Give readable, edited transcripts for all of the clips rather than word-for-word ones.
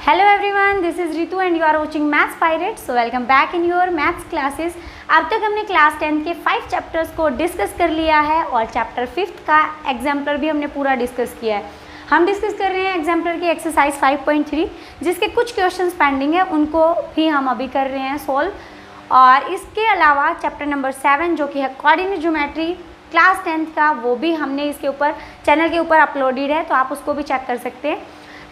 Hello everyone, this is Ritu and you are watching maths pirate. So welcome back in your maths classes. अब तक हमने class 10 के 5 chapters को discuss कर लिया है और चैप्टर 5 का एग्जाम्पलर भी हमने पूरा डिस्कस किया है। हम डिस्कस कर रहे हैं एग्जाम्पलर की एक्सरसाइज 5.3 जिसके कुछ क्वेश्चंस पेंडिंग है, उनको भी हम अभी कर रहे हैं सॉल्व। और इसके अलावा चैप्टर नंबर 7 जो कि है कोऑर्डिनेट ज्योमेट्री क्लास 10 का, वो भी हमने इसके ऊपर चैनल के ऊपर अपलोडेड है, तो आप उसको भी चेक कर सकते हैं।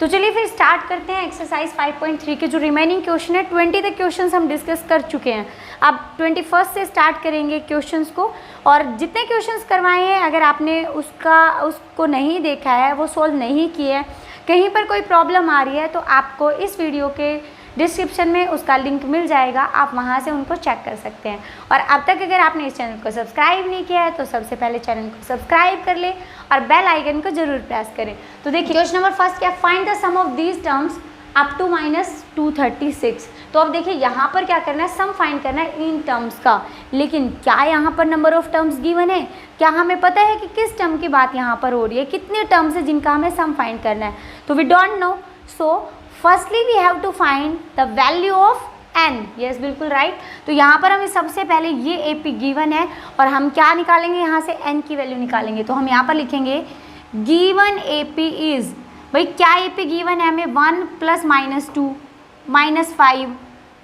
तो चलिए फिर स्टार्ट करते हैं एक्सरसाइज 5.3 के जो रिमेनिंग क्वेश्चन है। 20 तक क्वेश्चंस हम डिस्कस कर चुके हैं, अब 21 से स्टार्ट करेंगे क्वेश्चंस को। और जितने क्वेश्चंस करवाए हैं, अगर आपने उसको नहीं देखा है, वो सोल्व नहीं किए हैं, कहीं पर कोई प्रॉब्लम आ रही है, तो आपको इस वीडियो के डिस्क्रिप्शन में उसका लिंक मिल जाएगा, आप वहां से उनको चेक कर सकते हैं। और अब तक अगर आपने इस चैनल को सब्सक्राइब नहीं किया है तो सबसे पहले चैनल को सब्सक्राइब कर ले और बेल आइकन को जरूर प्रेस करें। तो देखिए क्वेश्चन नंबर फर्स्ट क्या, find the sum of these terms up to -236। तो अब देखिए यहाँ पर क्या करना है, सम फाइंड करना है इन टर्म्स का। लेकिन क्या यहाँ पर नंबर ऑफ टर्म्स गिवन है? क्या हमें पता है कि किस टर्म की बात यहाँ पर हो रही है, कितने टर्म्स है जिनका हमें सम फाइंड करना है? तो we don't know, so firstly we have to find the value of n। Yes, बिल्कुल राइट। तो यहाँ पर हमें सबसे पहले ये AP गिवन है और हम क्या निकालेंगे, यहाँ से n की वैल्यू निकालेंगे। तो हम यहाँ पर लिखेंगे गिवन AP इज, भाई क्या AP गिवन है हमें, 1 + -2 -5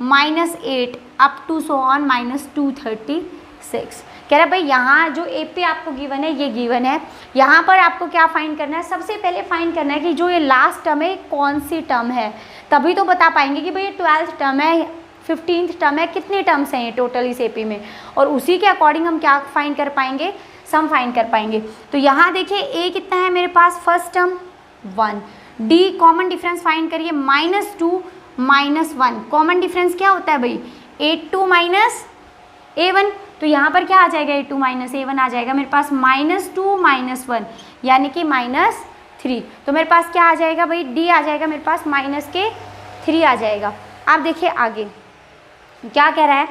-8 अप टू सो ऑन -236। कह रहा है भाई यहाँ जो AP आपको गिवन है ये गिवन है, यहाँ पर आपको क्या फाइंड करना है, सबसे पहले फाइंड करना है कि जो ये लास्ट टर्म है कौन सी टर्म है, तभी तो बता पाएंगे कि भाई ये 12th टर्म है, 15th टर्म है, कितने टर्म्स हैं ये टोटल इस AP में, और उसी के अकॉर्डिंग हम क्या फाइंड कर पाएंगे, सम फाइंड कर पाएंगे। तो यहाँ देखिए A कितना है मेरे पास, first term 1, D common difference find करिए, -2 -1 कॉमन डिफरेंस क्या होता है भाई, A2 - A1। तो यहाँ पर क्या आ जाएगा, A2 - A1 आ जाएगा मेरे पास -2 -1 यानी कि -3। तो मेरे पास क्या आ जाएगा भाई, D आ जाएगा मेरे पास -3 आ जाएगा। आप देखिए आगे क्या कह रहा है,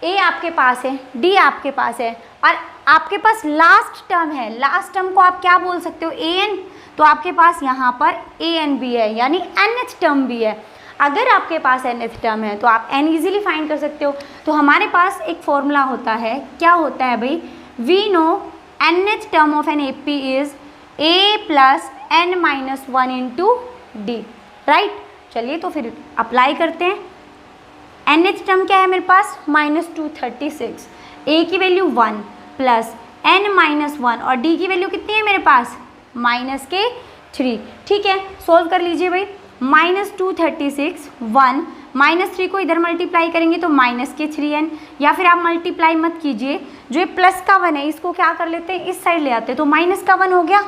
A आपके पास है, D आपके पास है और आपके पास लास्ट टर्म है। लास्ट टर्म को आप क्या बोल सकते हो, AN। तो आपके पास यहाँ पर AN भी है यानी nth टर्म भी है। अगर आपके पास nth टर्म है तो आप n इजीली फाइंड कर सकते हो। तो हमारे पास एक फॉर्मूला होता है, क्या होता है भाई, we know nth term of an AP is A + n-1 into D, right. चलिए तो फिर अप्लाई करते हैं। nth टर्म क्या है मेरे पास, -236, A की वैल्यू 1 + n-1 और D की वैल्यू कितनी है मेरे पास, -3। ठीक है, सोल्व कर लीजिए भाई। -236 1 -3 को इधर मल्टीप्लाई करेंगे तो -3n, या फिर आप मल्टीप्लाई मत कीजिए, जो ये प्लस का 1 है इसको क्या कर लेते हैं, इस साइड ले आते हैं, तो -1 हो गया,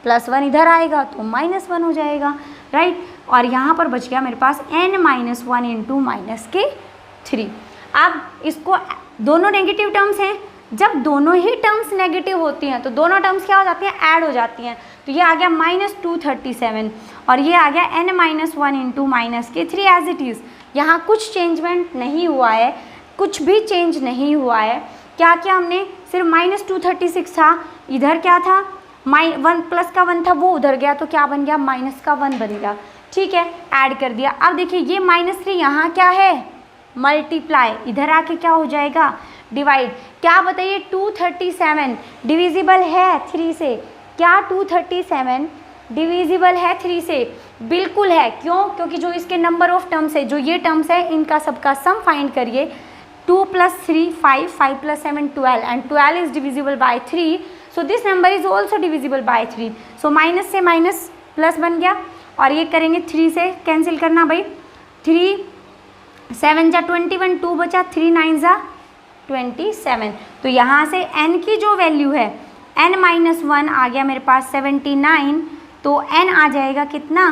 +1 इधर आएगा तो -1 हो जाएगा, राइट। और यहाँ पर बच गया मेरे पास n-1 इंटू -3। अब इसको, दोनों नेगेटिव टर्म्स हैं, जब दोनों ही टर्म्स नेगेटिव होती हैं तो दोनों टर्म्स क्या हो जाती हैं, ऐड हो जाती हैं। तो ये आ गया -237 और ये आ गया n-1 into -3 as it is. यहाँ कुछ चेंजमेंट नहीं हुआ है, कुछ भी चेंज नहीं हुआ है। क्या क्या हमने, सिर्फ -236 था, इधर क्या था, 1 + का 1 था, वो उधर गया तो क्या बन गया, -1 बन गया। ठीक है, ऐड कर दिया। अब देखिए ये -3 यहाँ क्या है, मल्टीप्लाई, इधर आके क्या हो जाएगा, डिवाइड। क्या बताइए, 237 डिविजिबल है 3 से? क्या 237 डिविजिबल है 3 से? बिल्कुल है। क्यों? क्योंकि जो इसके नंबर ऑफ टर्म्स है, जो ये टर्म्स है, इनका सबका सम फाइंड करिए। 2 + 3 5 5 + 7 12 and 12 is divisible by 3, so this number is also divisible by 3। So minus से माइनस प्लस बन गया और ये करेंगे 3 से कैंसिल करना भाई, 3 7 जा 21, 2 बचा, 3 9 जा 27। तो यहाँ से n की जो वैल्यू है, n-1 आ गया मेरे पास 79, तो n आ जाएगा कितना,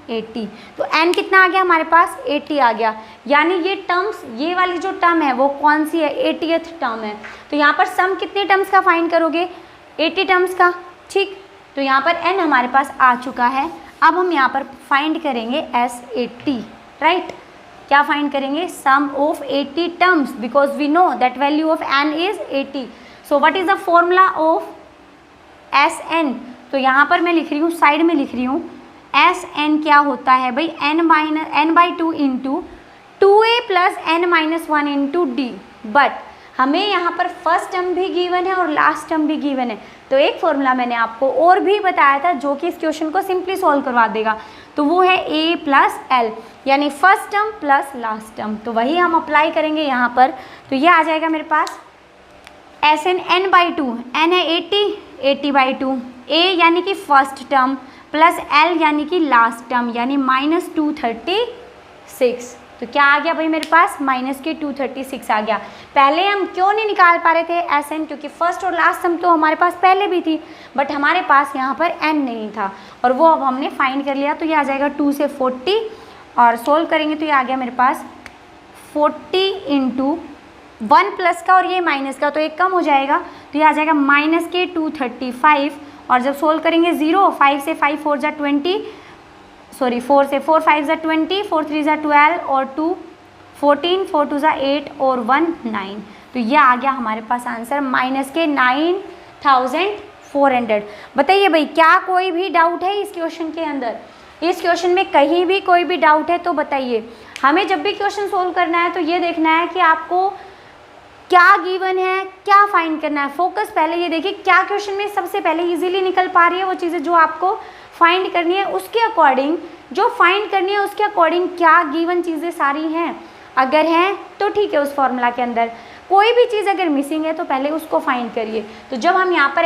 80। तो n कितना आ गया हमारे पास, 80 आ गया। यानी ये टर्म्स, ये वाली जो टर्म है वो कौन सी है, 80th टर्म है। तो यहाँ पर सम कितने टर्म्स का फाइंड करोगे, 80 टर्म्स का, ठीक। तो यहाँ पर n हमारे पास आ चुका है। अब हम यहाँ पर फाइंड करेंगे S80, राइट। क्या फाइंड करेंगे, sum of 80 terms, because we know that value of n is 80। So what is the formula of Sn? तो यहाँ पर मैं लिख रही हूँ, साइड में लिख रही हूँ एस एन क्या होता है भाई, n/2 into 2a plus n-1 into D. But हमें यहाँ पर फर्स्ट टर्म भी गिवन है और लास्ट टर्म भी गिवन है, तो एक फॉर्मूला मैंने आपको और भी बताया था जो कि इस क्वेश्चन को सिंपली सॉल्व करवा देगा, तो वो है a प्लस एल, यानी first term plus last term. तो वही हम अप्लाई करेंगे यहाँ पर। तो ये आ जाएगा मेरे पास एस एन n/2, n है 80/2, a यानी कि फर्स्ट टर्म प्लस l यानी कि लास्ट टर्म, यानी -236। तो क्या आ गया भाई मेरे पास, -236 आ गया। पहले हम क्यों नहीं निकाल पा रहे थे एस एन, क्योंकि फर्स्ट और लास्ट टर्म तो हमारे पास पहले भी थी, बट हमारे पास यहाँ पर n नहीं था, और वो अब हमने फाइंड कर लिया। तो ये आ जाएगा 2 से 40, और सोल्व करेंगे तो ये आ गया मेरे पास 40 इंटू 1 प्लस का और ये माइनस का, तो एक कम हो जाएगा, तो ये आ जाएगा -235। और जब सोल्व करेंगे 0, 5 से 5 4 जा 20, सॉरी 4 से 4 5 जा 20, 4 3 जा 12 और 2 14, 4 2 जा 8 और 1 9। तो ये आ गया हमारे पास आंसर -9400। बताइए भाई, क्या कोई भी डाउट है इस क्वेश्चन के अंदर? इस क्वेश्चन में कहीं भी कोई भी डाउट है तो बताइए। हमें जब भी क्वेश्चन सोल्व करना है तो ये देखना है कि आपको क्या गिवन है, क्या फाइंड करना है। फोकस पहले ये देखिए क्या क्वेश्चन में सबसे पहले इजीली निकल पा रही है वो चीज़ें जो आपको फाइंड करनी है, उसके अकॉर्डिंग जो फाइंड करनी है उसके अकॉर्डिंग क्या गिवन चीज़ें सारी हैं। अगर हैं तो ठीक है, उस फॉर्मूला के अंदर कोई भी चीज़ अगर मिसिंग है तो पहले उसको फाइंड करिए। तो जब हम यहाँ पर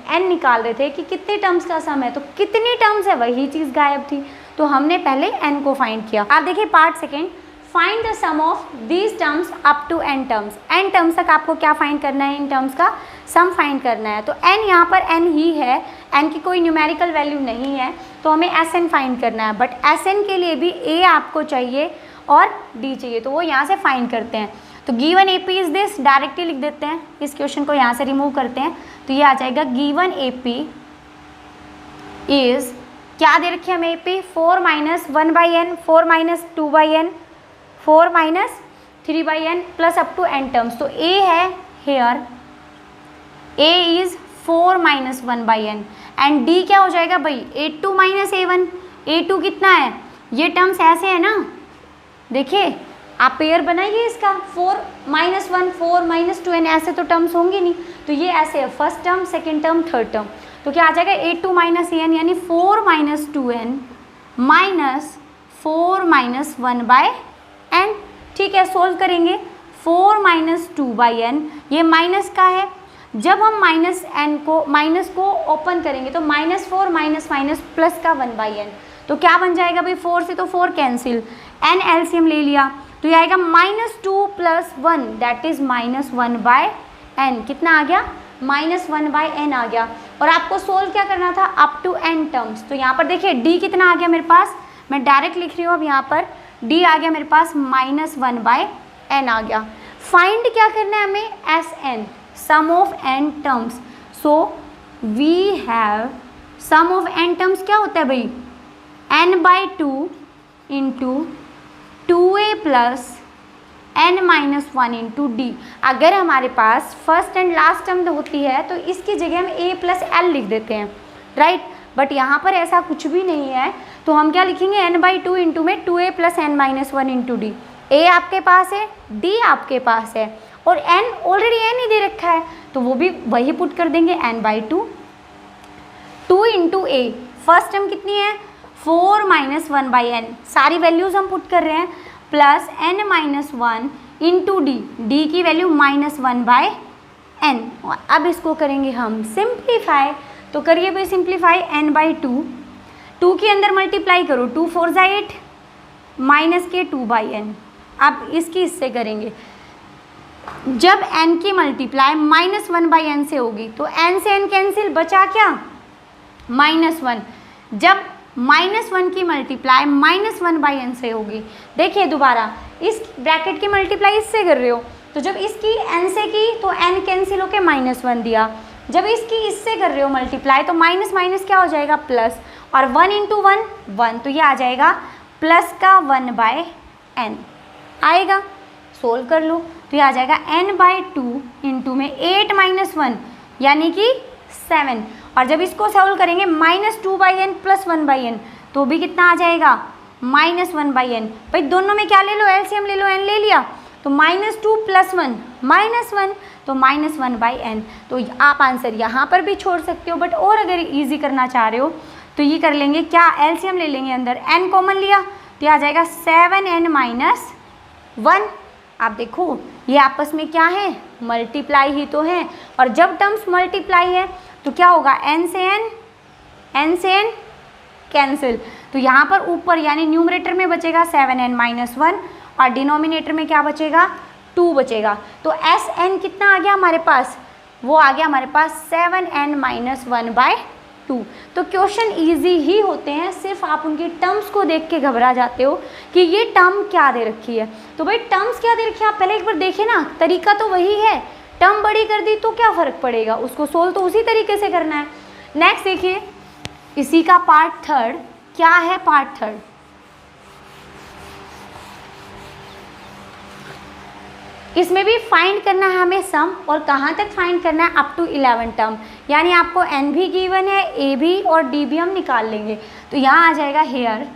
n निकाल रहे थे कि कितने टर्म्स का सम है, तो कितनी टर्म्स है वही चीज़ गायब थी, तो हमने पहले n को फाइंड किया। आप देखिए part second, find the sum of these terms up to n terms. n terms तक आपको क्या फाइंड करना है, इन टर्म्स का सम फाइंड करना है। तो n यहाँ पर n ही है, n की कोई न्यूमेरिकल वैल्यू नहीं है, तो हमें Sn फाइंड करना है। बट Sn के लिए भी a आपको चाहिए और d चाहिए, तो वो यहाँ से फाइंड करते हैं। तो given AP is this, directly लिख देते हैं, इस क्वेश्चन को यहाँ से रिमूव करते हैं, तो ये आ जाएगा गिवन AP इज, क्या दे रखे हमें AP, 4 - 1/n, 4 - 2/n, 4 - 3/n plus up to n terms. तो a है here, a is 4 - 1/n, and d क्या हो जाएगा भाई, a2 - a1। a2 कितना है, ये टर्म्स ऐसे है ना, देखिए आप पेयर बनाइए इसका, 4 - 1 4 - 2n, ऐसे तो टर्म्स होंगे नहीं, तो ये ऐसे है, first term second term third term. तो क्या आ जाएगा, a2 - an यानी 4 - 2n माइनस 4 - 1/n। ठीक है, सोल्व करेंगे, 4 - 2/n, ये माइनस का है, जब हम माइनस को ओपन करेंगे तो -4 माइनस प्लस का 1/n, तो क्या बन जाएगा भाई, 4 से तो 4 कैंसिल, n एलसीएम ले लिया, तो ये आएगा -2 + 1 दैट इज -1/n। कितना आ गया, -1/n आ गया। और आपको सोल्व क्या करना था, अप टू n टर्म्स। तो यहाँ पर देखिए d कितना आ गया मेरे पास, मैं डायरेक्ट लिख रही हूँ अब यहाँ पर, d आ गया मेरे पास -1/n आ गया। फाइंड क्या करना है हमें, Sn, sum of n terms. So we have sum of n terms क्या होता है भाई, n/2 into 2a plus n-1 into d। अगर हमारे पास फर्स्ट एंड लास्ट टर्म होती है तो इसकी जगह हम a प्लस l लिख देते हैं, राइट। बट यहाँ पर ऐसा कुछ भी नहीं है, तो हम क्या लिखेंगे, n/2 इंटू में 2a plus n-1 into d। a आपके पास है, d आपके पास है, और n ऑलरेडी n ही दे रखा है, तो वो भी वही पुट कर देंगे, n/2 2 into a, first term कितनी है, 4 - 1/n, सारी वैल्यूज़ हम पुट कर रहे हैं, plus n-1 into d, d की वैल्यू -1/n। और अब इसको करेंगे हम सिंप्लीफाई, तो करिए भाई सिंप्लीफाई, n/2, 2 के अंदर मल्टीप्लाई करो, 2 4 जा 8 माइनस के 2/n। अब इसकी इससे करेंगे, जब n की मल्टीप्लाई -1/n से होगी तो n से n कैंसिल, बचा क्या, -1। जब -1 की मल्टीप्लाई -1/n से होगी, देखिए दोबारा इस ब्रैकेट की मल्टीप्लाई इससे कर रहे हो, तो जब इसकी n से की तो n कैंसिल होके -1 दिया, जब इसकी इससे कर रहे हो मल्टीप्लाई तो माइनस माइनस क्या हो जाएगा, प्लस, और 1 इंटू 1 1, तो ये आ जाएगा प्लस का 1/n आएगा। सोल्व कर लो तो ये आ जाएगा n/2 इंटू में 8 - 1 यानी कि 7, और जब इसको सॉल्व करेंगे -2/n प्लस 1/n, तो भी कितना आ जाएगा -1/n। भाई दोनों में क्या ले लो, एलसीएम ले लो, n ले लिया तो -2 + 1 -1, तो -1/n। तो आप आंसर यहाँ पर भी छोड़ सकते हो, बट और अगर इजी करना चाह रहे हो तो ये कर लेंगे, क्या एलसीएम ले लेंगे, अंदर n कॉमन लिया तो ये आ जाएगा 7n - 1। आप देखो ये आपस में क्या है, मल्टीप्लाई ही तो है, और जब टर्म्स मल्टीप्लाई है तो क्या होगा, n से n कैंसिल। तो यहाँ पर ऊपर यानी न्यूमरेटर में बचेगा 7n - 1 और डिनोमिनेटर में क्या बचेगा, 2 बचेगा। तो Sn कितना आ गया हमारे पास, वो आ गया हमारे पास 7n - 1/2। तो क्वेश्चन इजी ही होते हैं, सिर्फ आप उनकी टर्म्स को देख के घबरा जाते हो कि ये टर्म क्या दे रखी है। तो भाई टर्म्स क्या दे रखी है आप पहले एक बार देखिए ना, तरीका तो वही है, टर्म बड़ी कर दी तो क्या फ़र्क पड़ेगा, उसको सोल्व तो उसी तरीके से करना है। नेक्स्ट देखिए इसी का पार्ट थर्ड, क्या है पार्ट थर्ड, इसमें भी फाइंड करना है हमें सम, और कहाँ तक फाइंड करना है, अप टू 11 टर्म, यानी आपको n भी गिवन है, a भी और d भी हम निकाल लेंगे। तो यहाँ आ जाएगा here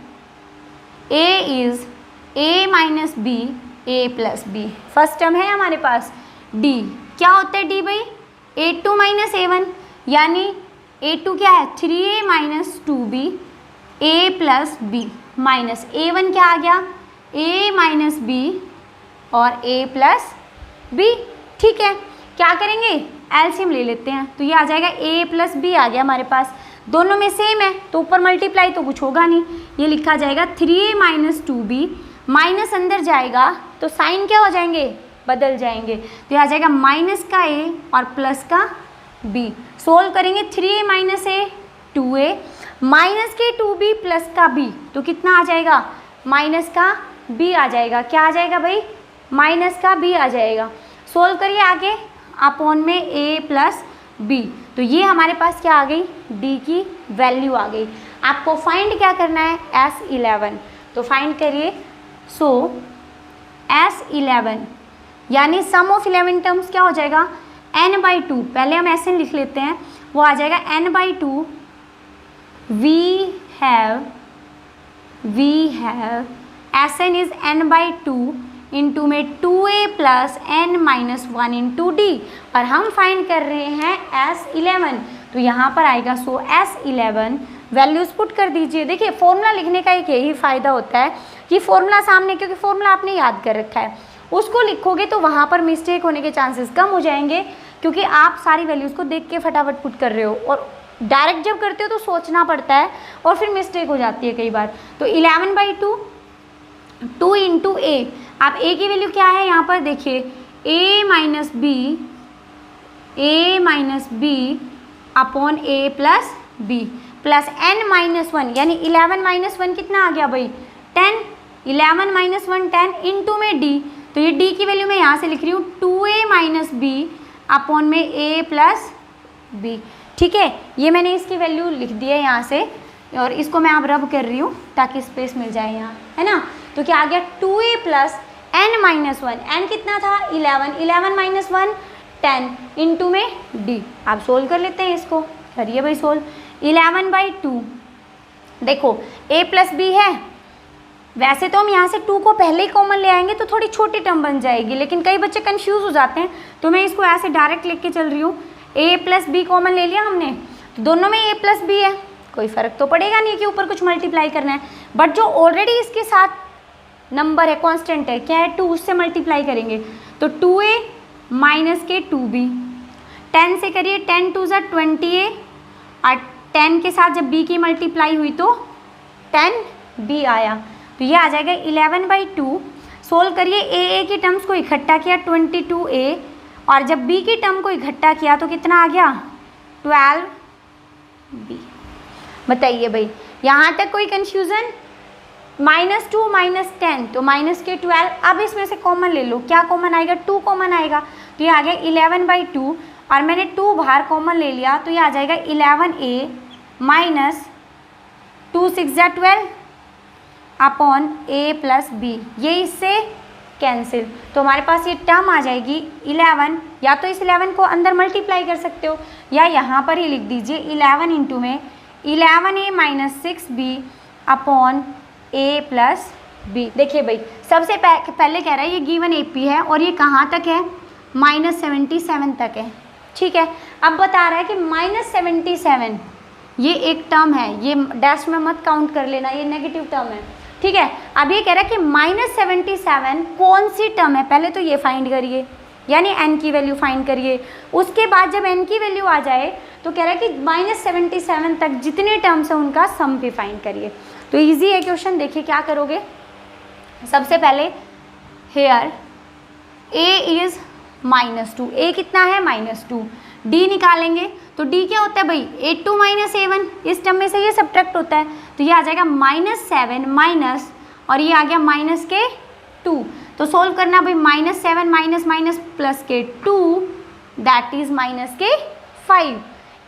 a is a - b a + b, first term है हमारे पास। d क्या होता है, d भाई a2 - a1, यानी a2 क्या है, 3a - 2b a + b minus a1 क्या आ गया, a - b और a + b। ठीक है, क्या करेंगे, एलसीएम ले लेते हैं, तो ये आ जाएगा a + b आ गया हमारे पास, दोनों में सेम है तो ऊपर मल्टीप्लाई तो कुछ होगा नहीं, ये लिखा जाएगा 3a - 2b, माइनस अंदर जाएगा तो साइन क्या हो जाएंगे, बदल जाएंगे, तो ये आ जाएगा माइनस का a और प्लस का b। सोल्व करेंगे 3a - a 2a माइनस के 2b प्लस का b, तो कितना आ जाएगा, माइनस का b आ जाएगा, क्या आ जाएगा भाई, माइनस का b आ जाएगा। सोल्व करिए आगे, अपॉन में a + b, तो ये हमारे पास क्या आ गई, d की वैल्यू आ गई। आपको फाइंड क्या करना है, S11, तो फाइंड करिए। सो S11 यानी सम ऑफ 11 टर्म्स क्या हो जाएगा, n/2, पहले हम Sn लिख लेते हैं, वो आ जाएगा n/2। we have Sn is n/2 into में 2a + n - 1 इंटू d, और हम फाइंड कर रहे हैं S11, तो यहाँ पर आएगा सो S11 वैल्यूज पुट कर दीजिए। देखिए फॉर्मूला लिखने का एक यही फ़ायदा होता है कि फॉर्मूला सामने, क्योंकि फॉर्मूला आपने याद कर रखा है, उसको लिखोगे तो वहाँ पर मिस्टेक होने के चांसेस कम हो जाएंगे, क्योंकि आप सारी वैल्यूज़ को देख के फटाफट पुट कर रहे हो, और डायरेक्ट जब करते हो तो सोचना पड़ता है और फिर मिस्टेक हो जाती है कई बार। तो 11/2 2 इंटू a, आप a की वैल्यू क्या है यहाँ पर देखिए, a - b upon a + b plus n - 1, यानी 11 - 1 कितना आ गया भाई, 10, 11 - 1 10 इंटू में d, तो ये d की वैल्यू मैं यहाँ से लिख रही हूँ 2a - b अपॉन में a + b। ठीक है, ये मैंने इसकी वैल्यू लिख दी है यहाँ से, और इसको मैं अब रब कर रही हूँ ताकि स्पेस मिल जाए यहाँ, है ना। तो क्या आ गया, 2a + n - 1, n कितना था 11, 11 - 1 10 इंटू में d। आप सोल्व कर लेते हैं इसको, करिए भाई सोल्व। 11/2, देखो a + b है, वैसे तो हम यहाँ से 2 को पहले ही कॉमन ले आएंगे तो थोड़ी छोटी टर्म बन जाएगी, लेकिन कई बच्चे कंफ्यूज हो जाते हैं, तो मैं इसको ऐसे डायरेक्ट लिख के चल रही हूँ। a + b कॉमन ले लिया हमने, तो दोनों में a + b है, कोई फ़र्क तो पड़ेगा नहीं कि ऊपर कुछ मल्टीप्लाई करना है, बट जो ऑलरेडी इसके साथ नंबर है, कांस्टेंट है, क्या है 2, उससे मल्टीप्लाई करेंगे, तो 2a माइनस के 2b, 10 से करिए, 10 2 = 20a, और 10 के साथ जब b की मल्टीप्लाई हुई तो 10b आया, तो ये आ जाएगा 11/2। सोल्व करिए, a की टर्म्स को इकट्ठा किया 22a, और जब b की टर्म को इकट्ठा किया तो कितना आ गया 12b। बताइए भाई, यहाँ तक कोई कन्फ्यूज़न, -2 - 10 तो माइनस के 12, अब इसमें से कॉमन ले लो, क्या कॉमन आएगा, 2 कॉमन आएगा, तो ये आ गया 11/2, और मैंने 2 बाहर कॉमन ले लिया, तो ये आ जाएगा 11a - 2 6 = 12 अपॉन a + b, ये इससे कैंसिल, तो हमारे पास ये टर्म आ जाएगी 11, या तो इस 11 को अंदर मल्टीप्लाई कर सकते हो, या यहाँ पर ही लिख दीजिए 11 इंटू में 11a - 6b upon a plus B. देखिए भाई, सबसे पहले कह रहा है ये गिवन AP है और ये कहाँ तक है, -77 तक है। ठीक है, अब बता रहा है कि -77 ये एक टर्म है, ये डैश में मत काउंट कर लेना, ये नेगेटिव टर्म है। ठीक है, अब ये कह रहा है कि -77 कौन सी टर्म है, पहले तो ये फाइंड करिए, यानी n की वैल्यू फाइंड करिए। उसके बाद जब n की वैल्यू आ जाए तो कह रहा है कि -77 तक जितने टर्म्स हैं उनका सम भी फाइंड करिए। तो इजी है क्वेश्चन, देखिए क्या करोगे। सबसे पहले हेयर a इज -2, a कितना है -2, d निकालेंगे तो d क्या होता है भाई, a2 - a1, इस टर्म में से ये सब्ट्रैक्ट होता है तो ये आ जाएगा -7 माइनस और ये आ गया -2। तो सोल्व करना भाई, -7 माइनस माइनस प्लस के 2 दैट इज -5।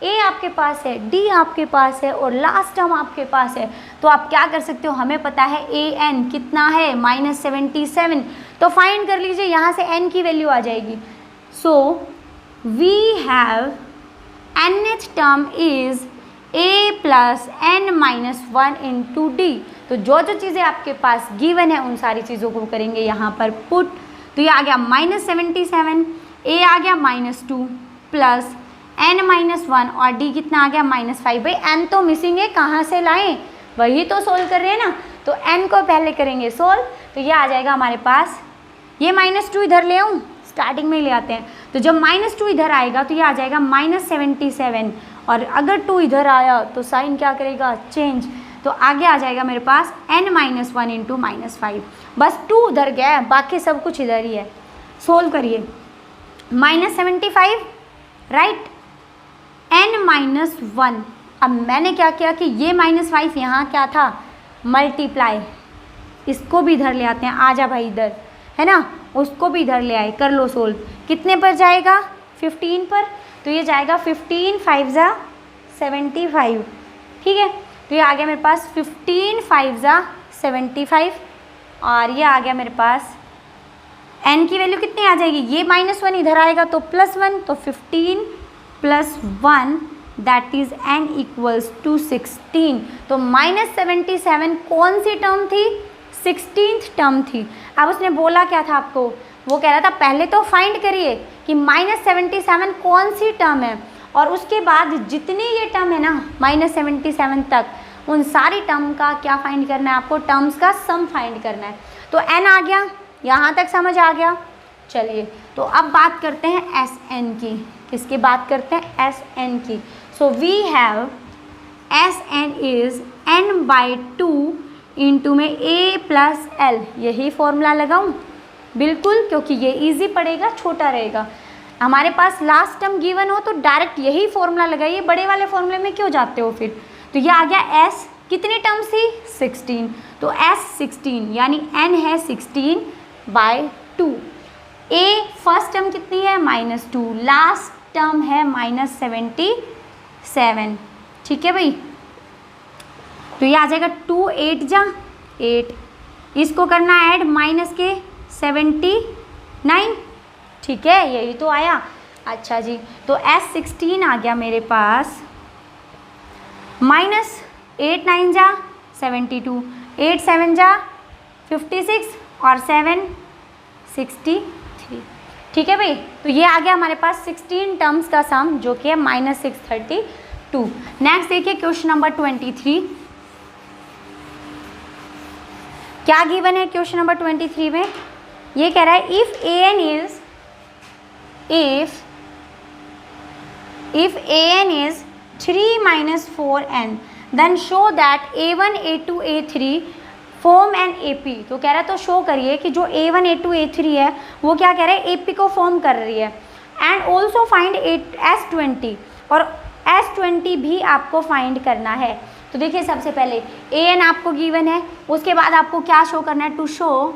a आपके पास है, d आपके पास है और लास्ट टर्म आपके पास है। तो आप क्या कर सकते हो, हमें पता है an कितना है -77, तो फाइंड कर लीजिए, यहाँ से n की वैल्यू आ जाएगी। So we have nth term is a plus n-1 into D. तो जो जो चीज़ें आपके पास गिवन है उन सारी चीज़ों को करेंगे यहाँ पर पुट। तो ये आ गया -77, a आ गया -2 प्लस n-1 और d कितना आ गया -5। भाई n तो मिसिंग है, कहाँ से लाएं, वही तो सोल्व कर रहे हैं ना। तो n को पहले करेंगे सोल्व, तो ये आ जाएगा हमारे पास, ये -2 इधर ले आऊँ, स्टार्टिंग में ही ले आते हैं। तो जब -2 इधर आएगा तो ये आ जाएगा -77 और अगर 2 इधर आया तो साइन क्या करेगा, चेंज। तो आगे आ जाएगा मेरे पास n-1 इंटू -5। बस 2 उधर गया है, बाकी सब कुछ इधर ही है। सोल्व करिए, -75 राइट, n-1। अब मैंने क्या किया कि ये -5 यहाँ क्या था, मल्टीप्लाई, इसको भी इधर ले आते हैं, आ जा भाई इधर, है ना, उसको भी इधर ले आए, कर लो सोल्व। कितने पर जाएगा, 15 पर, तो ये जाएगा 15 5 जा 75। ठीक है, तो ये आ गया मेरे पास 15 5 जा 75 और ये आ गया मेरे पास n की वैल्यू कितनी आ जाएगी, ये -1 इधर आएगा तो +1, तो 15 + 1 that is n equals to 16। तो -77 कौन सी टर्म थी, 16th टर्म थी। अब उसने बोला क्या था आपको, वो कह रहा था पहले तो फाइंड करिए कि -77 कौन सी टर्म है और उसके बाद जितनी ये टर्म है ना -77 तक, उन सारी टर्म का क्या फाइंड करना है आपको, टर्म्स का सम फाइंड करना है। तो n आ गया, यहाँ तक समझ आ गया। चलिए तो अब बात करते हैं Sn की, किसकी बात करते हैं, Sn की। So we have Sn is n/2 into में a प्लस l, यही फॉर्मूला लगाऊं, बिल्कुल, क्योंकि ये इजी पड़ेगा, छोटा रहेगा। हमारे पास लास्ट टर्म गिवन हो तो डायरेक्ट यही फॉर्मूला लगाइए, बड़े वाले फॉर्मूले में क्यों जाते हो फिर। तो ये आ गया s, कितनी टर्म्स थी, 16, तो s 16 यानी n है 16/2। a फर्स्ट टर्म कितनी है, -2, लास्ट टर्म है -77। ठीक है भाई, तो ये आ जाएगा 2 8 जा 8, इसको करना ऐड माइनस के 79। ठीक है, यही तो आया। अच्छा जी, तो S 16 आ गया मेरे पास, -8 9 जा 72, 8 7 जा 56 और 7 63। ठीक है भाई, तो ये आ गया हमारे पास 16 टर्म्स का सम, जो कि है -632। नेक्स्ट देखिए क्वेश्चन नंबर 23, क्या गिवन है क्वेश्चन नंबर 23 में। ये कह रहा है if an is 3 - 4n then show that a1 a2 a3 form an AP। तो कह रहा है तो शो करिए कि जो a1 a2 a3 है वो क्या कह रहा है, AP को फॉर्म कर रही है। एंड ऑल्सो फाइंड S20, और S20 भी आपको फाइंड करना है। तो देखिए सबसे पहले an आपको गिवन है, उसके बाद आपको क्या शो करना है, to show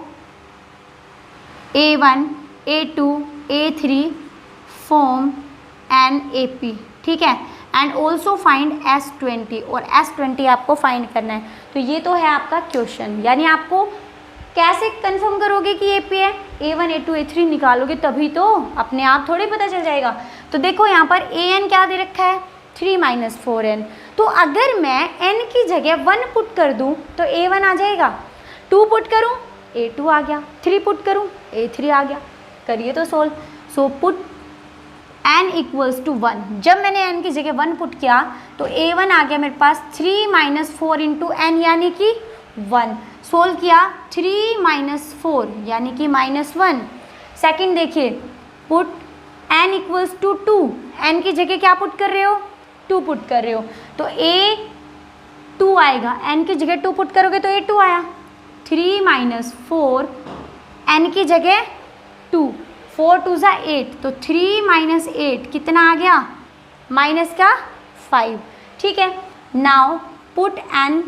a1 a2 a3 form an AP। ठीक है, एंड ऑल्सो फाइंड S20, और S20 आपको फाइंड करना है। तो ये तो है आपका क्वेश्चन, यानी आपको कैसे कंफर्म करोगे कि AP है, a1 a2 a3 निकालोगे तभी तो, अपने आप थोड़ी पता चल जाएगा। तो देखो यहाँ पर an क्या दे रखा है, 3 - 4n, तो अगर मैं n की जगह 1 पुट कर दूं तो a1 आ जाएगा, 2 पुट करूं a2 आ गया, 3 पुट करूं a3 आ गया। करिए तो solve. So put n equals to 1, जब मैंने n की जगह 1 पुट किया तो a1 आ गया मेरे पास 3 - 4 इंटू n यानी कि 1। सोल्व किया 3 - 4 यानी कि -1। सेकंड देखिए, put n equals to 2, n की जगह क्या पुट कर रहे हो, 2 पुट कर रहे हो, तो a2 आएगा, n की जगह 2 पुट करोगे तो a2 आया। 3 - 4 n की जगह 2, 4 2 ज़ा 8, तो 3 - 8 कितना आ गया, माइनस का 5। ठीक है, नाउ पुट n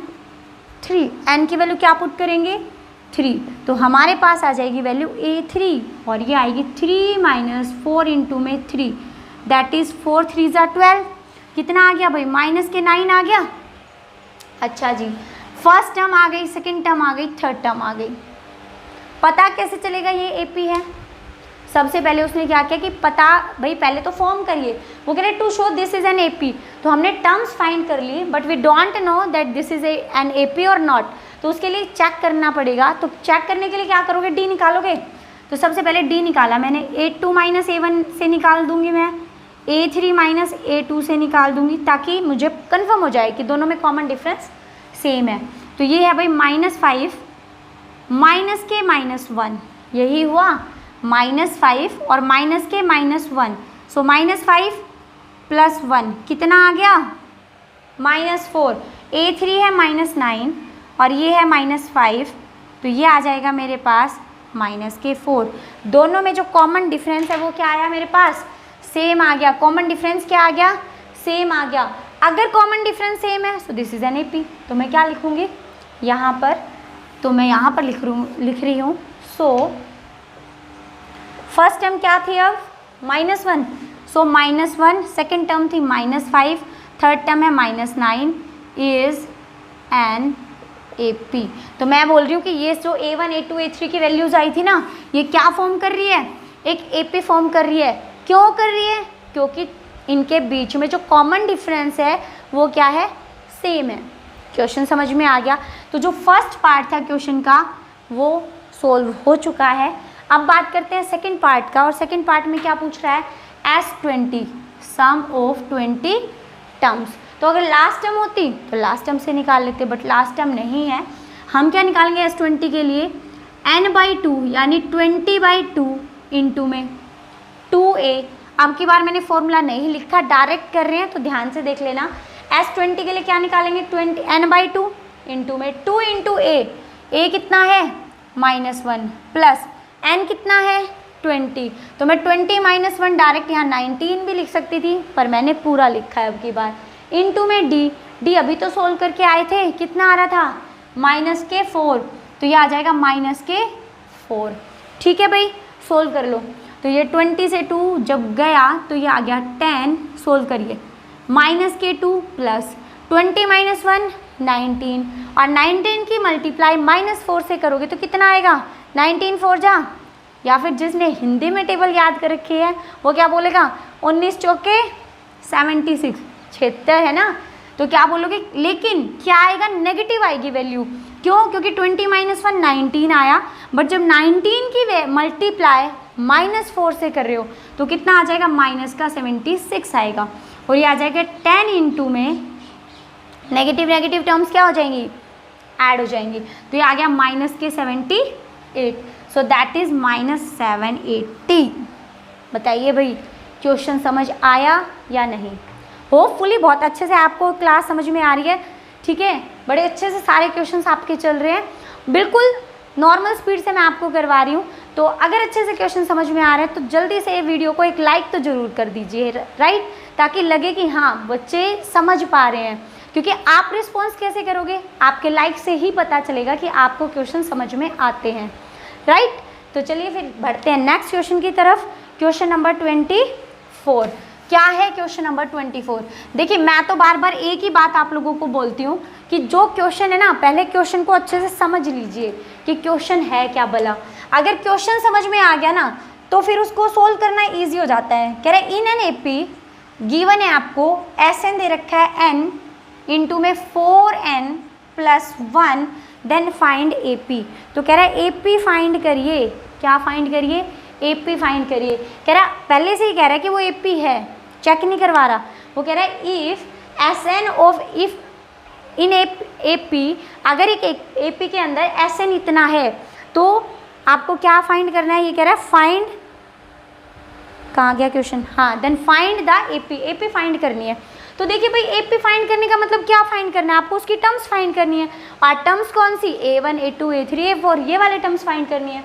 n की वैल्यू क्या पुट करेंगे 3, तो हमारे पास आ जाएगी वैल्यू a3 और ये आएगी 3 - 4 इंटू में 3, दैट इज़ 4 3 ज़ा 12, कितना आ गया भाई, माइनस के 9 आ गया। अच्छा जी, फर्स्ट टर्म आ गई, सेकंड टर्म आ गई, थर्ड टर्म आ गई। पता कैसे चलेगा ये एपी है, सबसे पहले उसने क्या किया कि पता भाई पहले तो फॉर्म करिए, वो कह रहे to show this is an AP, तो हमने टर्म्स फाइंड कर लिए but we don't know that this is an AP और नॉट, तो उसके लिए चेक करना पड़ेगा। तो चेक करने के लिए क्या करोगे, डी निकालोगे। तो सबसे पहले डी निकाला मैंने, a2 - a1 से निकाल दूंगी मैं, a3 - a2 से निकाल दूंगी ताकि मुझे कन्फर्म हो जाए कि दोनों में कॉमन डिफरेंस सेम है। तो ये है भाई -5 माइनस के -1, यही हुआ, -5 और माइनस के -1, सो -5 + 1 कितना आ गया, -4। a3 है -9 और ये है -5, तो ये आ जाएगा मेरे पास -4। दोनों में जो कॉमन डिफरेंस है वो क्या आया मेरे पास, सेम आ गया। कॉमन डिफरेंस क्या आ गया, सेम आ गया। अगर कॉमन डिफरेंस सेम है so this is an AP, तो मैं क्या लिखूँगी यहाँ पर, तो मैं यहाँ पर लिख रही हूँ सो फर्स्ट टर्म क्या थी अब -1, सो -1, सेकेंड टर्म थी -5, थर्ड टर्म है -9 इज एन एपी। तो मैं बोल रही हूँ कि ये जो a1 a2 a3 की वैल्यूज़ आई थी ना, ये क्या फॉर्म कर रही है, एक एपी फॉर्म कर रही है। क्यों कर रही है, क्योंकि इनके बीच में जो कॉमन डिफरेंस है वो क्या है, सेम है। क्वेश्चन समझ में आ गया। तो जो फर्स्ट पार्ट था क्वेश्चन का वो सोल्व हो चुका है। अब बात करते हैं सेकंड पार्ट का, और सेकंड पार्ट में क्या पूछ रहा है, S20 सम ऑफ 20 टर्म्स। तो अगर लास्ट टर्म होती तो लास्ट टर्म से निकाल लेते, बट लास्ट टर्म नहीं है। हम क्या निकालेंगे S20 के लिए, n/2 यानी 20/2 इंटू में 2a। अब की बार मैंने फॉर्मूला नहीं लिखा, डायरेक्ट कर रहे हैं तो ध्यान से देख लेना। S20 के लिए क्या निकालेंगे, 20 n/2 इंटू में 2 इंटू a कितना है -1 प्लस n कितना है 20, तो मैं 20 - 1 डायरेक्ट यहाँ 19 भी लिख सकती थी, पर मैंने पूरा लिखा है अब की बार, इंटू में d अभी तो सोल्व करके आए थे, कितना आ रहा था -4, तो ये आ जाएगा -4। ठीक है भाई, सोल्व कर लो। तो ये 20 से 2 जब गया तो ये आ गया 10, सोल्व करिए, -2 प्लस 20 - 1 19, और 19 की मल्टीप्लाई -4 से करोगे तो कितना आएगा, 19 4 जा, या फिर जिसने हिंदी में टेबल याद कर रखी है वो क्या बोलेगा, 19 चौके 76, 76 है ना, तो क्या बोलोगे। लेकिन क्या आएगा, नेगेटिव आएगी वैल्यू, क्यों, क्योंकि 20 - 1 19 आया, बट जब 19 की मल्टीप्लाई -4 से कर रहे हो तो कितना आ जाएगा, -76 आएगा, और ये आ जाएगा 10 इंटू में नेगेटिव टर्म्स क्या हो जाएंगी, ऐड हो जाएंगी, तो ये आ गया -78, सो दैट इज -780। बताइए भाई, क्वेश्चन समझ आया या नहीं। होपफुली बहुत अच्छे से आपको क्लास समझ में आ रही है, ठीक है, बड़े अच्छे से सारे क्वेश्चंस आपके चल रहे हैं, बिल्कुल नॉर्मल स्पीड से मैं आपको करवा रही हूँ। तो अगर अच्छे से क्वेश्चन समझ में आ रहे हैं तो जल्दी से वीडियो को एक लाइक तो ज़रूर कर दीजिए, राइट, ताकि लगे कि हाँ बच्चे समझ पा रहे हैं, क्योंकि आप रिस्पॉन्स कैसे करोगे, आपके लाइक से ही पता चलेगा कि आपको क्वेश्चन समझ में आते हैं, राइट। तो चलिए फिर बढ़ते हैं नेक्स्ट क्वेश्चन की तरफ। क्वेश्चन नंबर 24 क्या है, क्वेश्चन नंबर 24। देखिए मैं तो बार बार एक ही बात आप लोगों को बोलती हूँ कि जो क्वेश्चन है ना, पहले क्वेश्चन को अच्छे से समझ लीजिए कि क्वेश्चन है क्या भला। अगर क्वेश्चन समझ में आ गया ना तो फिर उसको सोल्व करना ईजी हो जाता है। कह रहे इन एन एपी गिवन है आपको, एस एन दे रखा है n, इंटू में 4n+1 देन फाइंड AP। तो कह रहा है AP फाइंड करिए। क्या फाइंड करिए? AP फाइंड करिए। कह रहा पहले से ही कह रहा है कि वो AP है, चेक नहीं करवा रहा। वो कह रहा है if SN of if in AP, अगर एक AP के अंदर SN इतना है तो आपको क्या फाइंड करना है? ये कह रहा है फाइंड, कहाँ गया क्वेश्चन, हाँ, then find the AP find करनी है। तो देखिए भाई AP फाइंड करने का मतलब क्या फाइंड करना है? आपको उसकी टर्म्स फाइंड करनी है। और टर्म्स कौन सी? A1 A2 A3 A4, ये वाले टर्म्स फाइंड करनी है।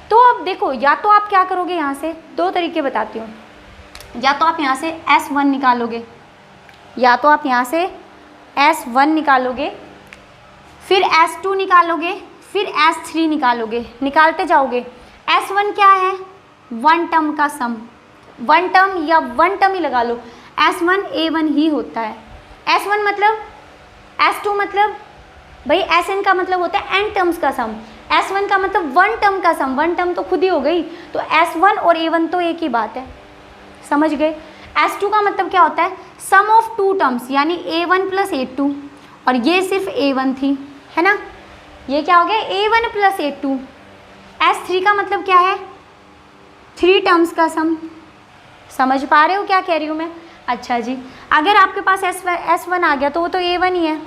तो अब देखो, या तो आप क्या करोगे, यहाँ से दो तरीके बताती हूँ। या तो आप यहाँ से S1 निकालोगे, या तो आप यहाँ से S1 निकालोगे, फिर S2 निकालोगे, फिर S3 निकालोगे, निकालते जाओगे। S1 क्या है? वन टर्म का सम, वन टर्म या वन टर्म ही लगा लो। S1 A1 ही होता है। S1 मतलब, S2 मतलब, भाई Sn का मतलब होता है n टर्म्स का सम। S1 का मतलब वन टर्म का सम, वन टर्म तो खुद ही हो गई, तो S1 और A1 तो एक ही बात है, समझ गए। S2 का मतलब क्या होता है? सम ऑफ टू टर्म्स, यानी A1 + A2, और ये सिर्फ A1 थी, है ना, ये क्या हो गया? A1 + A2। S3 का मतलब क्या है? थ्री टर्म्स का सम। समझ पा रहे हो क्या कह रही हूँ मैं? अच्छा जी, अगर आपके पास S1 आ गया तो वो तो A1 ही है।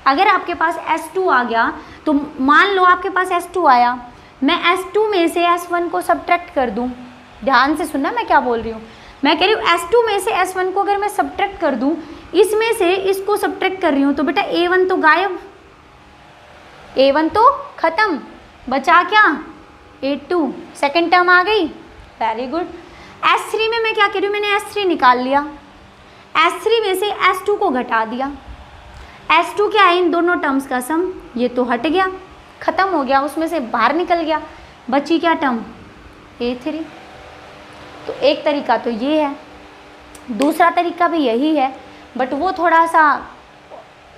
अगर आपके पास S2 आ गया तो मान लो आपके पास S2 आया, मैं S2 में से S1 को सब्ट्रैक्ट कर दूँ। ध्यान से सुनना मैं क्या बोल रही हूँ। मैं कह रही हूँ S2 में से S1 को अगर मैं सब्ट्रैक्ट कर दूँ, इसमें से इसको सब्ट्रैक्ट कर रही हूँ, तो बेटा A1 तो गायब, A1 तो खत्म, बचा क्या? A2, सेकेंड टर्म आ गई। Very good. S3 में मैं क्या कह रही हूँ? मैंने S3 निकाल लिया, S3 में से S2 को घटा दिया। S2 क्या है? इन दोनों टर्म्स का सम, ये तो हट गया, खत्म हो गया, उसमें से बाहर निकल गया, बची क्या टर्म? A3। तो एक तरीका तो ये है, दूसरा तरीका भी यही है, बट वो थोड़ा सा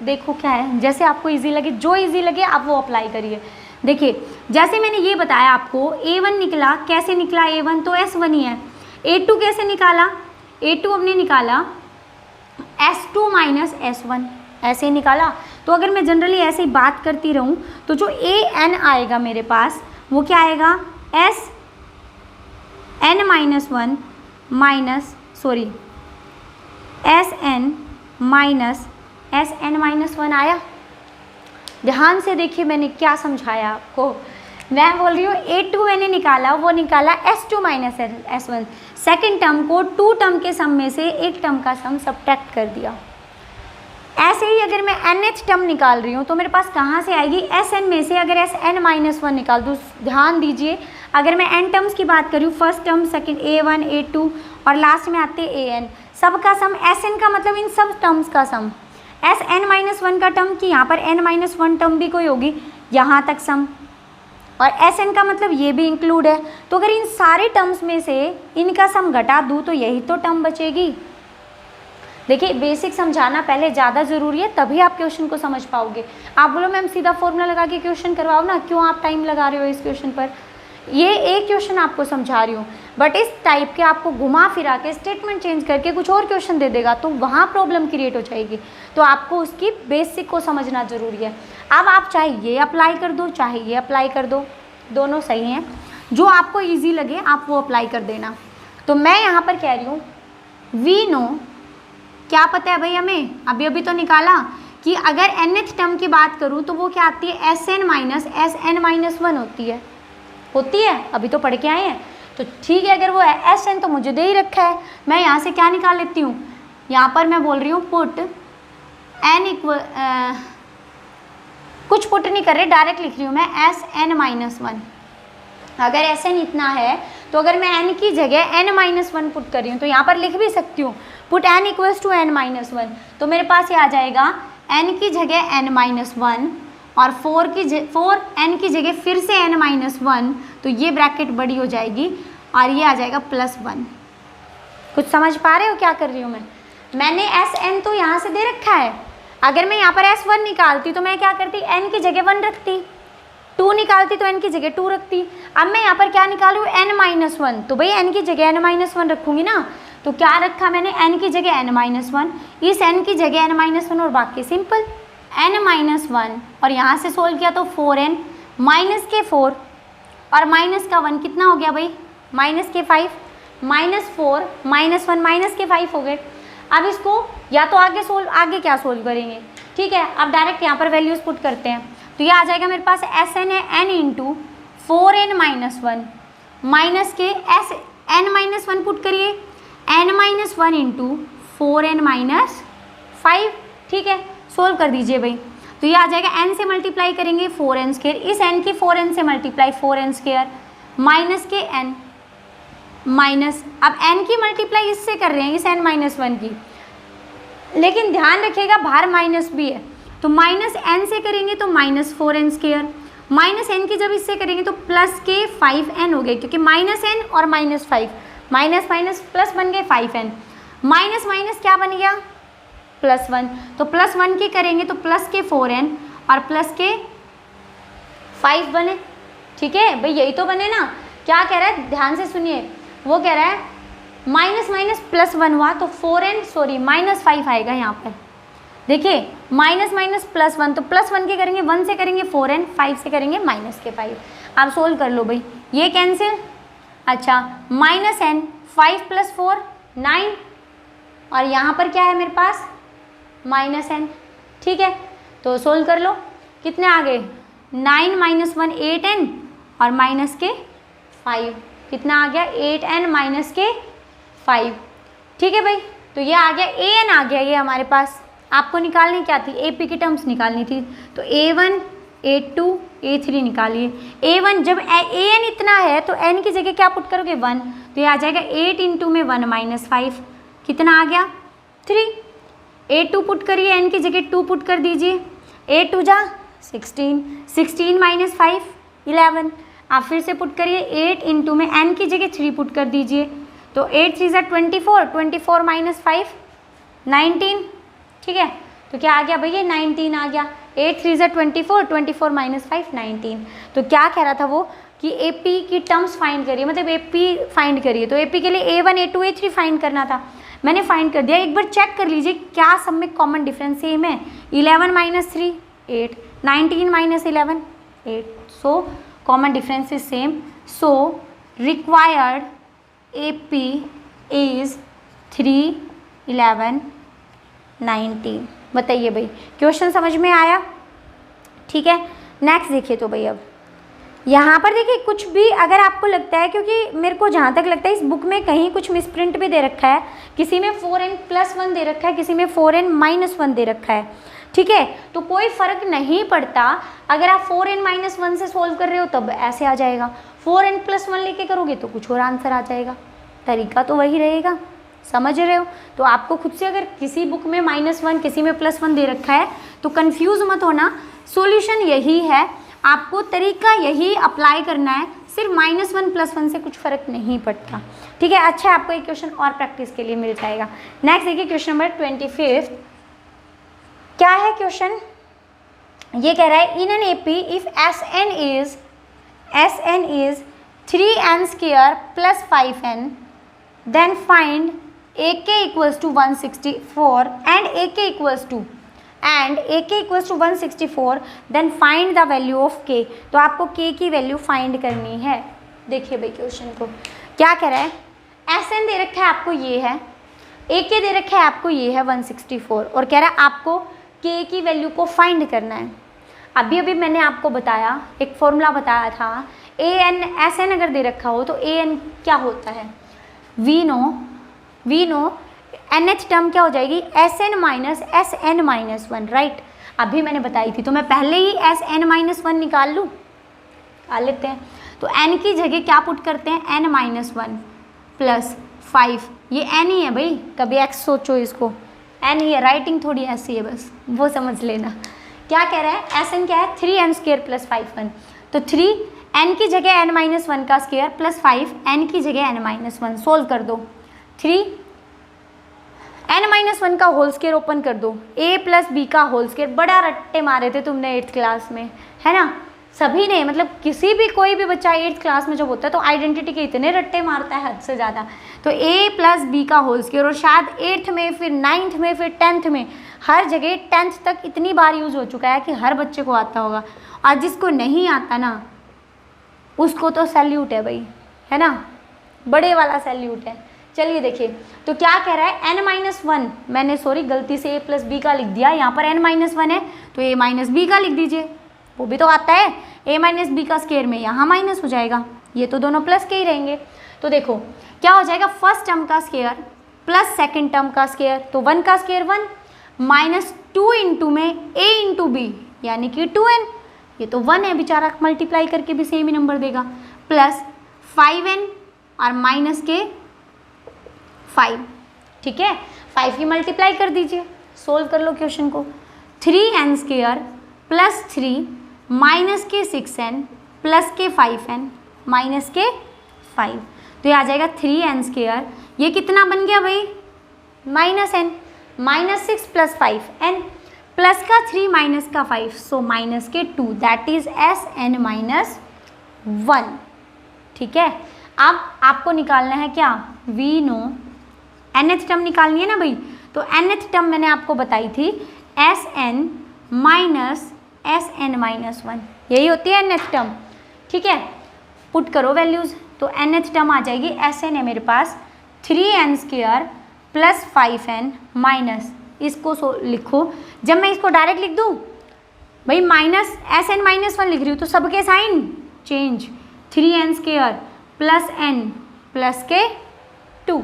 देखो क्या है, जैसे आपको इजी लगे, जो इजी लगे आप वो अप्लाई करिए। देखिए जैसे मैंने ये बताया आपको, A1 निकला, कैसे निकला? A1 तो S1 ही है। A2 कैसे निकाला? A2 हमने निकाला S2 - S1, ऐसे ही निकाला। तो अगर मैं जनरली ऐसे ही बात करती रहूँ तो जो AN आएगा मेरे पास, वो क्या आएगा? SN-1 minus, sorry, SN - SN-1 आया। ध्यान से देखिए मैंने क्या समझाया आपको। मैं बोल रही हूँ A2 मैंने निकाला, वो निकाला S2 - S1, सेकेंड टर्म को टू टर्म के सम में से एक टर्म का सम सब्ट्रैक्ट कर दिया। ऐसे ही अगर मैं nth टर्म निकाल रही हूँ तो मेरे पास कहाँ से आएगी? Sn में से अगर Sn-1 निकाल दूँ, ध्यान दीजिए, अगर मैं n टर्म्स की बात करूँ, first term, second, A1 A2 और लास्ट में आते An, सबका सम, Sn का मतलब इन सब टर्म्स का सम, Sn-1 का टर्म की यहाँ पर n-1 टर्म भी कोई होगी, यहाँ तक सम, और Sn का मतलब ये भी इंक्लूड है। तो अगर इन सारे टर्म्स में से इनका सम घटा दूँ तो यही तो टर्म बचेगी। देखिए बेसिक समझाना पहले ज़्यादा ज़रूरी है, तभी आप क्वेश्चन को समझ पाओगे। आप बोलो मैम सीधा फॉर्मूला लगा के क्वेश्चन करवाओ ना, क्यों आप टाइम लगा रहे हो इस क्वेश्चन पर? ये एक क्वेश्चन आपको समझा रही हूँ, बट इस टाइप के आपको घुमा फिरा के स्टेटमेंट चेंज करके कुछ और क्वेश्चन दे देगा तो वहाँ प्रॉब्लम क्रिएट हो जाएगी। तो आपको उसकी बेसिक को समझना ज़रूरी है। अब आप चाहे ये अप्लाई कर दो, चाहे ये अप्लाई कर दो, दोनों सही हैं, जो आपको ईजी लगे आप वो अप्लाई कर देना। तो मैं यहाँ पर कह रही हूँ वी नो, क्या पता है भाई हमें, अभी तो निकाला कि अगर nth टर्म की बात करूँ तो वो क्या आती है? Sn - Sn-1 होती है, अभी तो पढ़ के आए हैं। तो ठीक है, अगर वो है Sn तो मुझे दे ही रखा है, मैं यहाँ से क्या निकाल लेती हूँ? यहाँ पर मैं बोल रही हूँ पुट n इक्वल, कुछ पुट नहीं कर रहे, डायरेक्ट लिख रही हूँ मैं Sn-1। अगर Sn इतना है तो अगर मैं n की जगह n-1 पुट कर रही हूँ तो यहाँ पर लिख भी सकती हूँ पुट n = n-1। तो मेरे पास ये आ जाएगा n की जगह n-1 और 4n की जगह फिर से n-1, तो ये ब्रैकेट बड़ी हो जाएगी और ये आ जाएगा +1। कुछ समझ पा रहे हो क्या कर रही हूँ मैं? मैंने Sn तो यहाँ से दे रखा है, अगर मैं यहाँ पर S1 निकालती तो मैं क्या करती? n की जगह 1 रखती, 2 निकालती तो n की जगह 2 रखती। अब मैं यहाँ पर क्या निकालूँ? n-1, तो भाई n की जगह n-1 रखूँगी ना, तो तो क्या रखा मैंने, n की जगह n-1, इस n की जगह n-1 और बाकी सिंपल n-1 और यहाँ से सोल्व किया तो 4n माइनस के 4 और माइनस का 1 कितना हो गया भाई, माइनस के 5, -4 -1 माइनस के 5 हो गए। अब इसको या तो आगे क्या सोल्व करेंगे, ठीक है। अब डायरेक्ट यहाँ पर वैल्यूज पुट करते हैं, तो ये आ जाएगा मेरे पास Sn है n इंटू 4n-1 माइनस के n-1 पुट करिए n-1 इंटू 4n-5, ठीक है। सोल्व कर दीजिए भाई, तो ये आ जाएगा n से मल्टीप्लाई करेंगे 4n², इस n की 4n से मल्टीप्लाई 4n² माइनस के n माइनस, अब n की मल्टीप्लाई इससे कर रहे हैं, इस n-1 की, लेकिन ध्यान रखिएगा बाहर माइनस भी है, तो माइनस n से करेंगे तो -4n², माइनस n की जब इससे करेंगे तो प्लस के 5n हो गए, क्योंकि -n और -5 माइनस माइनस प्लस बन गए 5n, माइनस माइनस क्या बन गया +1, तो +1 की करेंगे तो प्लस के 4n और प्लस के 5 बने, ठीक है भाई, यही तो बने ना। क्या कह रहा है, ध्यान से सुनिए, वो कह रहा है माइनस माइनस +1 हुआ तो -5 आएगा यहाँ पर, देखिए माइनस माइनस +1, तो +1 के करेंगे 1 से करेंगे 4n, 5 से करेंगे -5। आप सोल्व कर लो भाई, ये कैंसिल, अच्छा -n 5 + 4 9 और यहाँ पर क्या है मेरे पास -n, ठीक है। तो सोल्व कर लो, कितने आ गए 9 - 1 8n और माइनस के 5, कितना आ गया 8n माइनस के 5, ठीक है भाई। तो ये आ गया an आ गया, ये हमारे पास आपको निकालनी क्या थी, AP की टर्म्स निकालनी थी, तो a1 a2 a3 निकालिए। a1 जब an इतना है तो n की जगह क्या पुट करोगे 1, तो ये आ जाएगा 8 इंटू में 1 - 5, कितना आ गया 3। a2 पुट करिए, n की जगह 2 पुट कर दीजिए, a2 जा 16, 16 - 5 11, आप फिर से पुट करिए 8 इंटू में n की जगह 3 पुट कर दीजिए, तो 8 3 = 24, 24 - 5 19, ठीक है। तो क्या आ गया भैया 19 आ गया, 8 3 = 24, 24 - 5 19। तो क्या कह रहा था वो कि AP की टर्म्स फाइंड करिए, मतलब AP फाइंड करिए, तो AP के लिए a1 a2 a3 फाइंड करना था, मैंने फाइंड कर दिया। एक बार चेक कर लीजिए क्या सब में कॉमन डिफरेंस सेम है, 11 - 3 8, 19 - 11 8, so common difference is same, so required AP is 3 11 19। बताइए भाई, क्वेश्चन समझ में आया, ठीक है। नेक्स्ट देखिए, तो भाई अब यहाँ पर देखिए कुछ भी अगर आपको लगता है, क्योंकि मेरे को जहाँ तक लगता है इस बुक में कहीं कुछ मिसप्रिंट भी दे रखा है, किसी में 4n + 1 दे रखा है, किसी में 4n - 1 दे रखा है, ठीक है। तो कोई फ़र्क नहीं पड़ता, अगर आप 4n - 1 से सोल्व कर रहे हो तब ऐसे आ जाएगा, 4n + 1 लेके करोगे तो कुछ और आंसर आ जाएगा, तरीका तो वही रहेगा, समझ रहे हो। तो आपको खुद से अगर किसी बुक में -1 किसी में +1 दे रखा है तो कंफ्यूज मत होना, सॉल्यूशन यही है, आपको तरीका यही अप्लाई करना है, सिर्फ -1 + 1 से कुछ फ़र्क नहीं पड़ता, ठीक है। अच्छा, आपको एक क्वेश्चन और प्रैक्टिस के लिए मिल जाएगा। नेक्स्ट देखिए क्वेश्चन नंबर 25, क्या है क्वेश्चन, ये कह रहा है in an AP if Sn is 3n² + 5n then find AK = 164 and AK = 164 then find the value of K। तो आपको K की वैल्यू फाइंड करनी है। देखिए भाई क्वेश्चन को क्या कह रहा है, Sn दे रखा है आपको ये है, AK दे रखा है आपको ये है 164 और कह रहा है आपको K की वैल्यू को फाइंड करना है। अभी मैंने आपको बताया, एक फॉर्मूला बताया था, Sn अगर दे रखा हो तो An क्या होता है, वी नो nth टर्म क्या हो जाएगी Sn - Sn - 1, राइट। अभी मैंने बताई थी, तो मैं पहले ही Sn - 1 निकाल लूँ, निकाल लेते हैं। तो n की जगह क्या पुट करते हैं n - 1 + 5, ये n ही है भाई, कभी x सोचो इसको, n ही है, राइटिंग थोड़ी ऐसी है बस वो समझ लेना। क्या कह रहा है, Sn क्या है 3n² + 5n, तो 3 n की जगह n - 1 का स्क्वायर प्लस 5 n की जगह n - 1, सोल्व कर दो। 3 n - 1 का होल स्क्वायर ओपन कर दो, a + b का होल स्क्वायर, बड़ा रट्टे मारे थे तुमने 8th क्लास में, है ना। सभी ने, मतलब किसी भी कोई भी बच्चा 8th क्लास में जब होता है तो आइडेंटिटी के इतने रट्टे मारता है हद से ज़्यादा। तो a प्लस बी का होल स्क्वायर, और शायद 8th में, फिर 9th में, फिर 10th में, हर जगह 10th तक इतनी बार यूज़ हो चुका है कि हर बच्चे को आता होगा। और जिसको नहीं आता ना उसको तो सैल्यूट है भाई, है ना, बड़े वाला सैल्यूट है। चलिए देखिए, तो क्या कह रहा है n-1, मैंने सॉरी गलती से a प्लस बी का लिख दिया, यहाँ पर n-1 है तो a माइनस बी का लिख दीजिए, वो भी तो आता है। a माइनस बी का स्क्वायर में यहाँ माइनस हो जाएगा, ये तो दोनों प्लस के ही रहेंगे। तो देखो क्या हो जाएगा, फर्स्ट टर्म का स्क्वायर प्लस सेकेंड टर्म का स्क्वायर, तो 1 का स्क्वायर 1 माइनस 2 इंटू में a इंटू बी यानी कि 2n, ये तो 1 है बेचारा, मल्टीप्लाई करके भी सेम ही नंबर देगा, प्लस 5n और माइनस के 5, ठीक है, 5 की मल्टीप्लाई कर दीजिए, सोल्व कर लो क्वेश्चन को। 3n स्क्वायर प्लस 3 माइनस के 6n प्लस के 5n माइनस के 5, तो ये आ जाएगा 3n स्क्वायर, ये कितना बन गया भाई minus n, minus 6 plus 5n plus का 3 माइनस का 5, सो माइनस के 2, दैट इज Sn माइनस 1, ठीक है। अब आपको निकालना है क्या, वी नो nth टर्म निकालनी है ना भाई, तो nth टर्म मैंने आपको बताई थी Sn माइनस Sn माइनस 1, यही होती है nth टर्म, ठीक है। पुट करो वैल्यूज़, तो nth टर्म आ जाएगी, Sn है मेरे पास 3n square plus 5n minus, इसको लिखो, जब मैं इसको डायरेक्ट लिख दूँ भाई माइनस Sn माइनस 1 लिख रही हूँ तो सबके sign change, 3n square plus n plus के 2,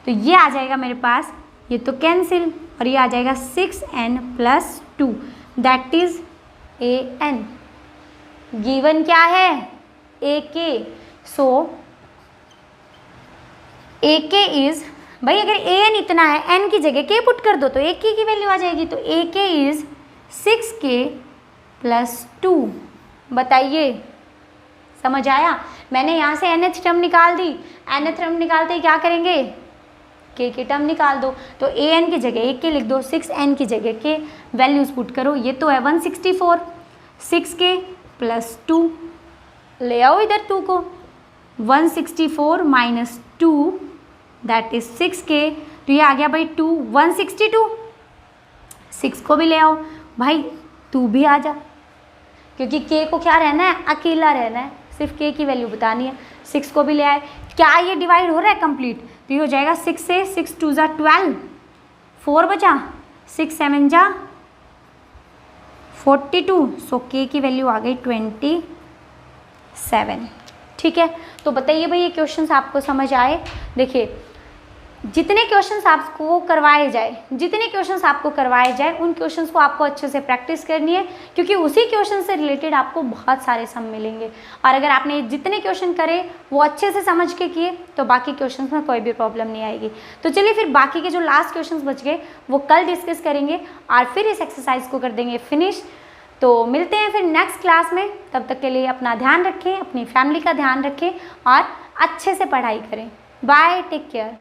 तो ये आ जाएगा मेरे पास, ये तो कैंसिल, और ये आ जाएगा 6n plus 2, that is an, given क्या है ak, सो ak इज, भाई अगर an इतना है n की जगह k पुट कर दो तो ak की वैल्यू आ जाएगी, तो ak इज 6k प्लस 2, बताइए समझ आया। मैंने यहाँ से nth टर्म निकाल दी, nth टर्म निकालते ही क्या करेंगे, k की टर्म निकाल दो, तो an की जगह ak लिख दो, 6n की जगह k, वैल्यूज पुट करो, ये तो है 164, 6k प्लस 2, ले आओ इधर 2 को, 164 माइनस 2 दैट इज 6k, तो ये आ गया भाई 2, 162, 6 को भी ले आओ भाई, 2 भी आ जा, क्योंकि k को क्या रहना है, अकेला रहना है, सिर्फ k की वैल्यू बतानी है, 6 को भी ले आए, क्या ये डिवाइड हो रहा है कंप्लीट, तो ये हो जाएगा 6 से 6 2 जा 12, 4 बचा, 6 7 जा 42, सो k की वैल्यू आ गई 27, ठीक है। तो बताइए भाई ये क्वेश्चंस आपको समझ आए। देखिए जितने क्वेश्चंस आपको करवाए जाए उन क्वेश्चंस को आपको अच्छे से प्रैक्टिस करनी है, क्योंकि उसी क्वेश्चन से रिलेटेड आपको बहुत सारे सम मिलेंगे, और अगर आपने जितने क्वेश्चन करे वो अच्छे से समझ के किए तो बाकी क्वेश्चंस में कोई भी प्रॉब्लम नहीं आएगी। तो चलिए फिर बाकी के जो लास्ट क्वेश्चंस बच गए वो कल डिस्कस करेंगे और फिर इस एक्सरसाइज को कर देंगे फिनिश। तो मिलते हैं फिर नेक्स्ट क्लास में, तब तक के लिए अपना ध्यान रखें, अपनी फैमिली का ध्यान रखें और अच्छे से पढ़ाई करें। Bye, take care.